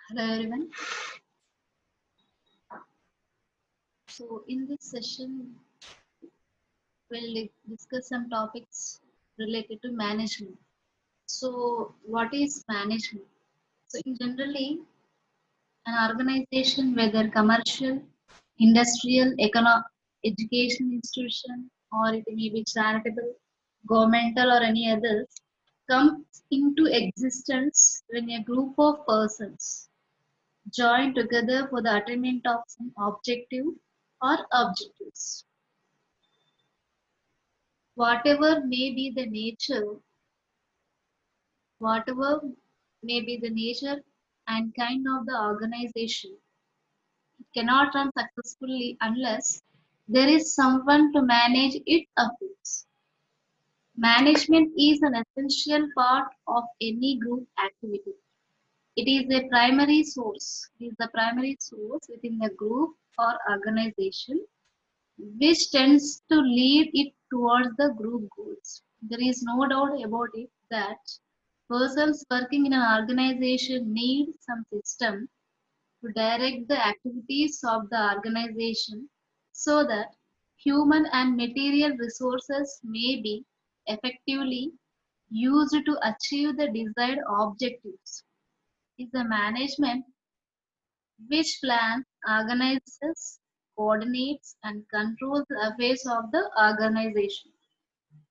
Hello everyone. So in this session, we'll discuss some topics related to management. So what is management? So in generally, an organization, whether commercial, industrial, education institution, or it may be charitable, governmental, or any others, comes into existence when a group of persons join together for the attainment of some objective or objectives. Whatever may be the nature, whatever may be the nature and kind of the organization, it cannot run successfully unless there is someone to manage its affairs. Management is an essential part of any group activity. It is a primary source. It is the primary source within the group or organization which tends to lead it towards the group goals. There is no doubt about it that persons working in an organization need some system to direct the activities of the organization so that human and material resources may be effectively used to achieve the desired objectives. Is the management which plans, organizes, coordinates, and controls the affairs of the organization.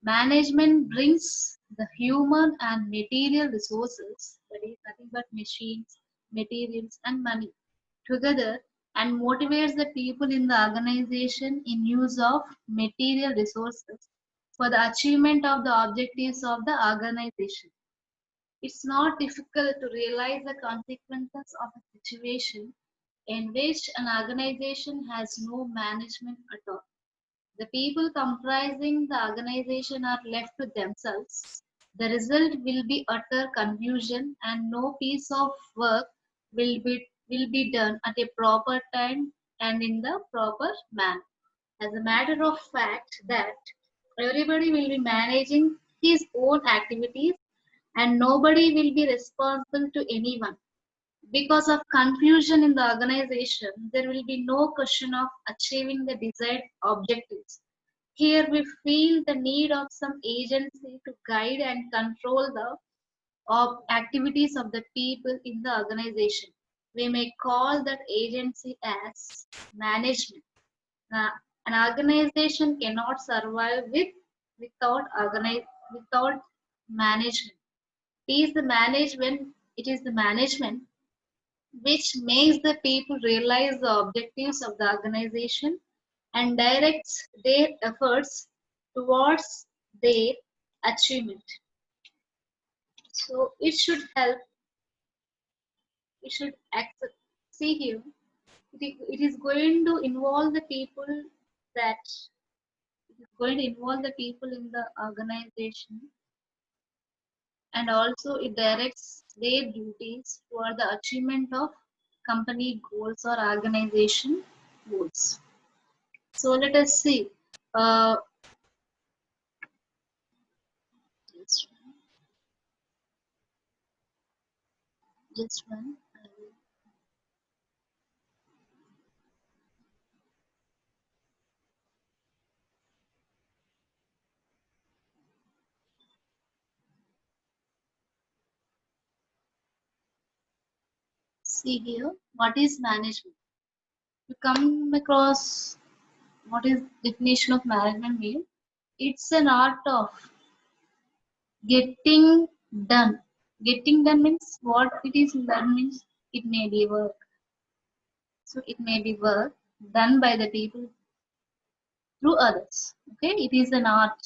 Management brings the human and material resources, that is nothing but machines, materials, and money, together and motivates the people in the organization in use of material resources for the achievement of the objectives of the organization. It's not difficult to realize the consequences of a situation in which an organization has no management at all. The people comprising the organization are left to themselves. The result will be utter confusion and no piece of work will be done at a proper time and in the proper manner. As a matter of fact that everybody will be managing his own activities and nobody will be responsible to anyone. Because of confusion in the organization, there will be no question of achieving the desired objectives. Here we feel the need of some agency to guide and control the activities of the people in the organization. We may call that agency as management. Now, an organization cannot survive without management. It is the management which makes the people realize the objectives of the organization and directs their efforts towards their achievement. So it should accept, see here, it is going to involve the people that it is going to involve the people in the organization and also it directs their duties toward the achievement of company goals or organization goals. So let us see. Uh, just just one. I will see here. What is management? You come across what is definition of management mean? It's an art of getting done. Getting done means what it is done means it may be work. So it may be work done by the people through others. Okay, it is an art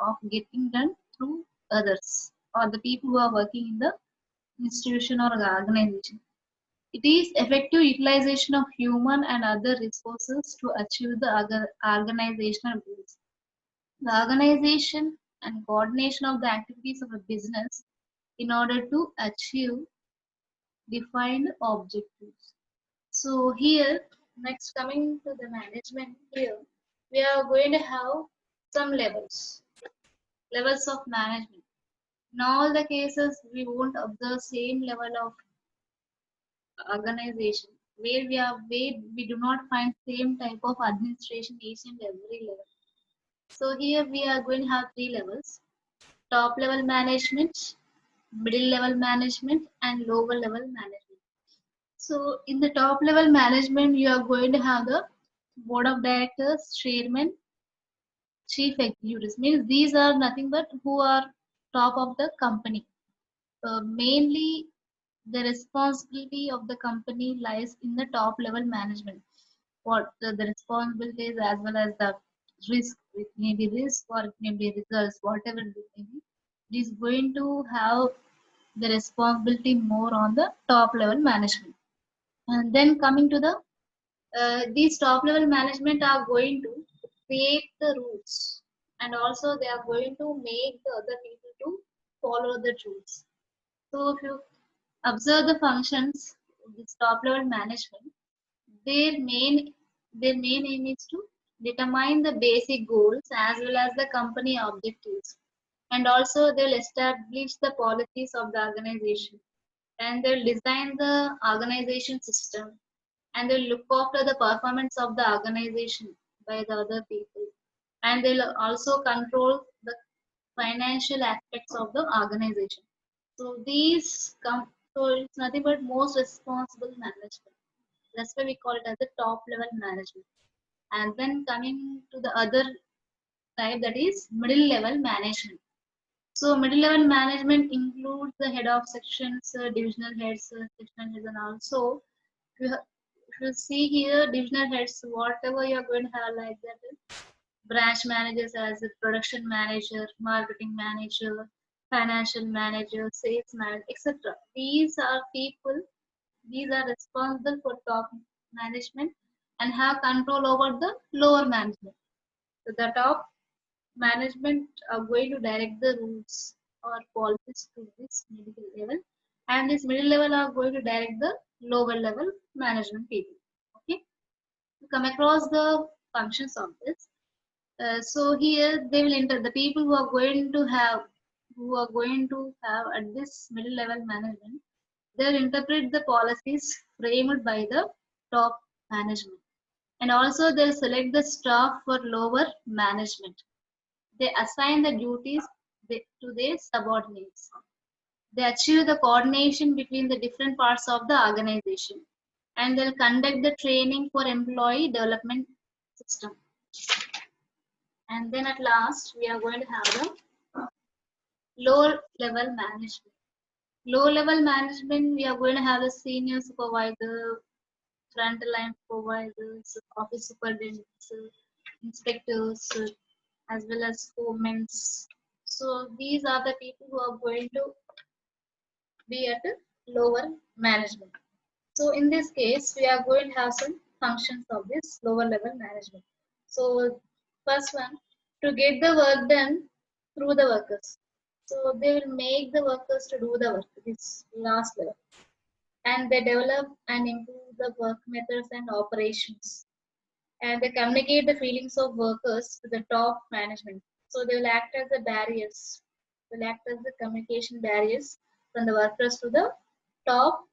of getting done through others or the people who are working in the institution or organization. It is effective utilization of human and other resources to achieve the organizational goals. The organization and coordination of the activities of a business in order to achieve defined objectives. So here, next coming to the management here, we are going to have some levels of management. In all the cases, we won't observe same level of organization where we do not find same type of administration each and every level. So here we are going to have three levels: top level management, middle level management, and lower level management. So in the top level management, you are going to have the board of directors, chairman, chief executives. Means these are nothing but who are top of the company. Mainly, the responsibility of the company lies in the top level management. What the responsibilities as well as the risk, it may be risk or it may be results, whatever it may be, it is going to have the responsibility more on the top level management. And then coming to the these top level management are going to create the rules, and also they are going to make the other people to follow the rules. So if you observe the functions of this top level management, their main their main aim is to determine the basic goals as well as the company objectives, and also they'll establish the policies of the organization, and they'll design the organization system, and they'll look after the performance of the organization by the other people, and they'll also control the financial aspects of the organization. So these come, so it's nothing but most responsible management. That's why we call it as the top level management. And then coming to the other type, that is middle level management. So middle level management includes the head of sections, divisional heads, sectional heads, and also if you see here divisional heads, whatever you're going to have like that is branch managers as a production manager, marketing manager, financial manager, sales manager, etc. These are people, these are responsible for top management and have control over the lower management. So the top management are going to direct the rules or policies to this middle level, and this middle level are going to direct the lower level management people. Okay, to come across the functions of this. So here they will enter the people who are going to have at this middle level management. They'll interpret the policies framed by the top management, and also they'll select the staff for lower management. They assign the duties to their subordinates. They achieve the coordination between the different parts of the organization, and they'll conduct the training for employee development system. And then at last, we are going to have the lower level management. Low level management, we are going to have the senior supervisor, front line supervisors, office superintendents, inspectors, as well as foremen. So these are the people who are going to be at a lower management. So in this case, we are going to have some functions of this lower level management. So first one, to get the work done through the workers. So they will make the workers to do the work, this last level. And they develop and improve the work methods and operations. And they communicate the feelings of workers to the top management. So they will act as the barriers, will act as the communication barriers from the workers to the top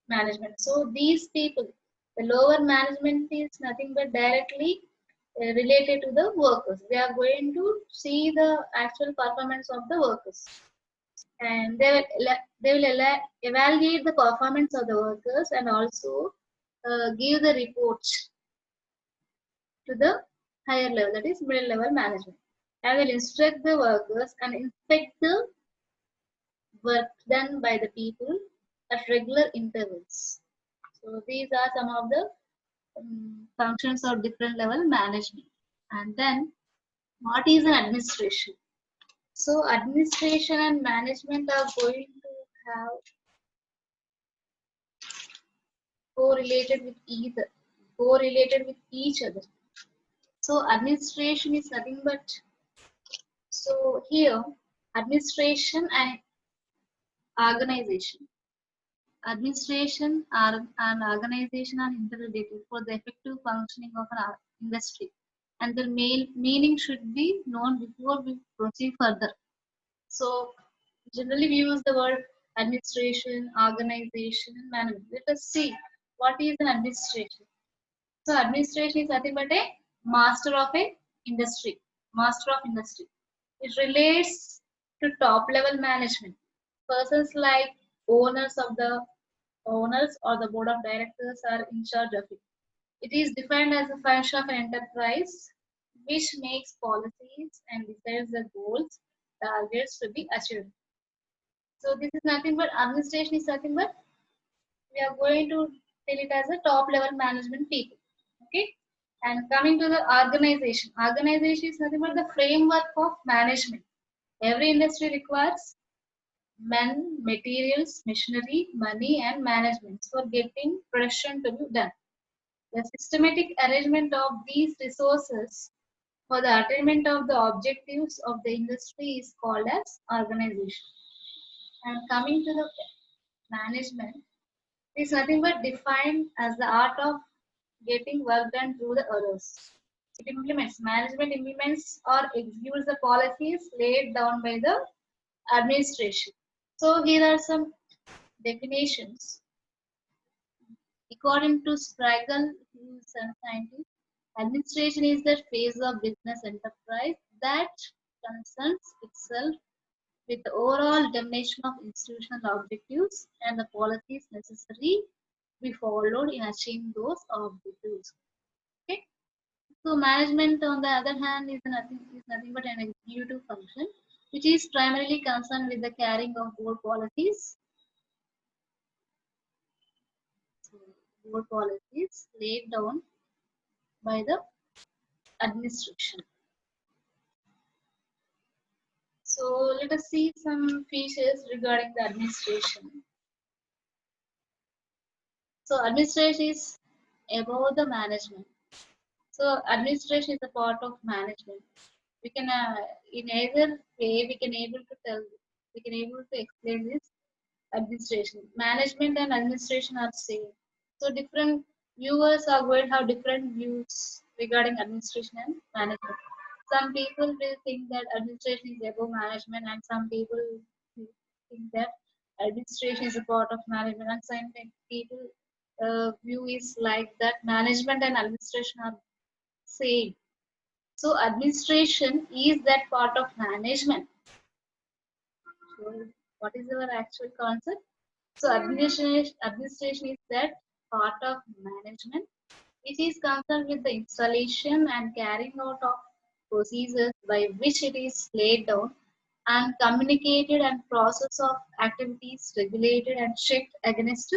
management. So these people, the lower management is nothing but directly related to the workers. They are going to see the actual performance of the workers, and they will evaluate the performance of the workers, and also give the reports to the higher level, that is middle level management. I will instruct the workers and inspect the work done by the people at regular intervals. So these are some of the functions of different level management. And then what is an administration? So administration and management are going to have correlated with either correlated with each other. So administration is nothing but, so here administration and organization. Administration and organization are interrelated for the effective functioning of an industry, and the main meaning should be known before we proceed further. So generally we use the word administration, organization, and management. Let us see what is an administration. So administration is nothing but a master of a industry, master of industry. It relates to top level management. Persons like owners of the owners or the board of directors are in charge of it. It is defined as a function of an enterprise which makes policies and decides the goals, targets to be achieved. So this is nothing but administration is nothing but we are going to tell it as a top level management people. Okay. And coming to the organization, organization is nothing but the framework of management. Every industry requires men, materials, machinery, money, and management for getting production to be done. The systematic arrangement of these resources for the attainment of the objectives of the industry is called as organization. And coming to the management, is nothing but defined as the art of getting work done through the others. It implements, management implements or executes the policies laid down by the administration. So here are some definitions. According to Sprague, who is a scientist, administration is the phase of business enterprise that concerns itself with the overall determination of institutional objectives and the policies necessary to be followed in achieving those objectives. Okay. So management, on the other hand, is nothing but an executive function, which is primarily concerned with the carrying of board policies, so board policies laid down by the administration. So let us see some features regarding the administration. So administration is above the management. So administration is a part of management. We can in either way we can able to tell we can able to explain this administration. Management and administration are same. So different viewers are going to have different views regarding administration and management. Some people will think that administration is above management, and some people will think that administration is a part of management, and some people view is like that management and administration are same. So administration is that part of management. So what is our actual concept? So administration is that part of management which is concerned with the installation and carrying out of procedures by which it is laid down and communicated and process of activities regulated and checked against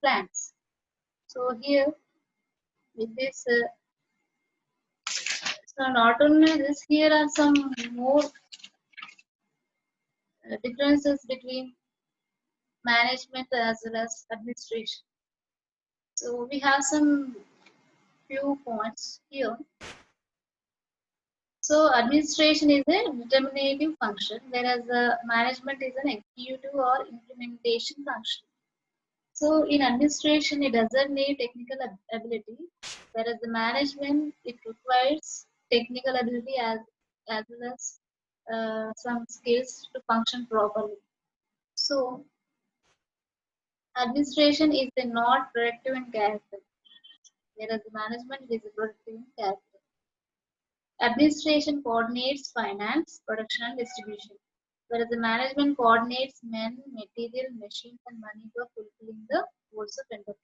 plans. So here with this, so not only this, here are some more differences between management as well as administration. So we have some few points here. So administration is a determinative function, whereas the management is an executive or implementation function. So in administration, it doesn't need technical ability, whereas the management it requires technical ability as well as some skills to function properly. So administration is a not productive in character, whereas the management is a productive in character. Administration coordinates finance, production, and distribution, whereas the management coordinates men, material, machines, and money for fulfilling the goals of enterprise.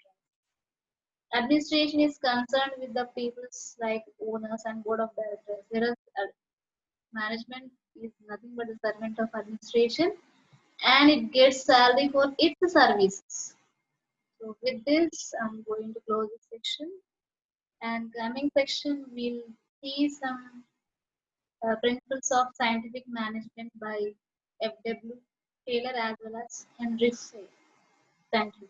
Administration is concerned with the people's like owners and board of directors, whereas management is nothing but a servant of administration and it gets salary for its services. So with this, I'm going to close this section. And coming section, we'll see some Principles of Scientific Management by F.W. Taylor as well as Henry Fay. Thank you.